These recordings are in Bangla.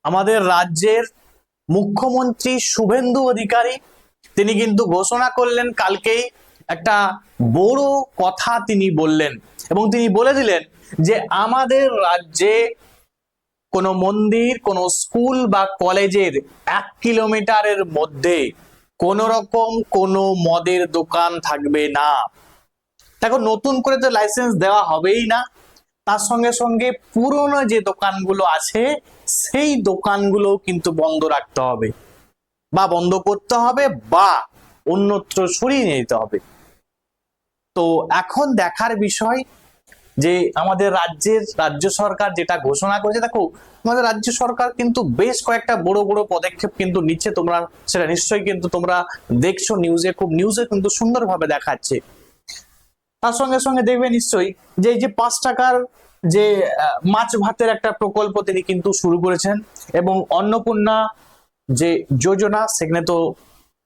আমাদের রাজ্যের মুখ্যমন্ত্রী শুভেন্দু অধিকারী তিনি কিন্তু ঘোষণা করলেন কালকেই একটা বড় কথা তিনি বললেন এবং তিনি বলে দিলেন যে আমাদের রাজ্যে কোনো মন্দির, কোনো স্কুল বা কলেজের 1 কিলোমিটারের মধ্যে কোন রকম কোনো মদের দোকান থাকবে না। দেখো, নতুন করে তো লাইসেন্স দেওয়া হবেই না, তার সঙ্গে সঙ্গে পুরনো যে দোকানগুলো আছে সেই দোকানগুলো কিন্তু বন্ধ রাখতে হবে বা বন্ধ করতে হবে বা অন্যত্র সরিয়ে নিয়ে যেতে হবে। তো এখন দেখার বিষয় যে আমাদের রাজ্য সরকার যেটা ঘোষণা করেছে। দেখো, আমাদের রাজ্য সরকার কিন্তু বেশ কয়েকটা বড় বড় পদক্ষেপ কিন্তু নিচ্ছে, তোমরা সেটা নিশ্চয়ই কিন্তু তোমরা দেখছো নিউজে কিন্তু সুন্দরভাবে দেখাচ্ছে। তার সঙ্গে সঙ্গে দেখবে নিশ্চয়ই যে এই যে 5 টাকার যে মাছ ভাতের একটা প্রকল্প তিনি কিন্তু শুরু করেছেন এবং অন্নপূর্ণা যে যোজনা, সেখানে তো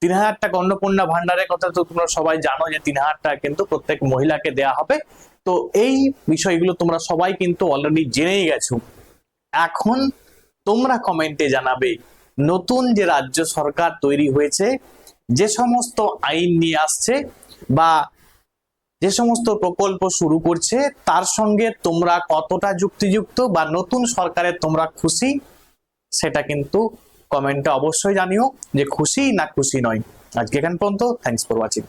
3,000 টাকা অন্নপূর্ণা ভান্ডারের কথা তো তোমরা সবাই জানো যে 3,000 টাকা কিন্তু প্রত্যেক মহিলাকে দেয়া হবে। তো এই বিষয়গুলো তোমরা সবাই কিন্তু অলরেডি জেনেই গেছো। এখন তোমরা কমেন্টে জানাবে নতুন যে রাজ্য সরকার তৈরি হয়েছে, যে সমস্ত আইন নিয়ে আসছে বা যে সমস্ত প্রকল্প শুরু করছে, তার সঙ্গে তোমরা কতটা যুক্তিযুক্ত বা নতুন সরকারের তোমরা খুশি, সেটা কিন্তু কমেন্টে অবশ্যই জানিও যে খুশি না খুশি নয়। আজকে এখান পর্যন্ত। Thanks for watching.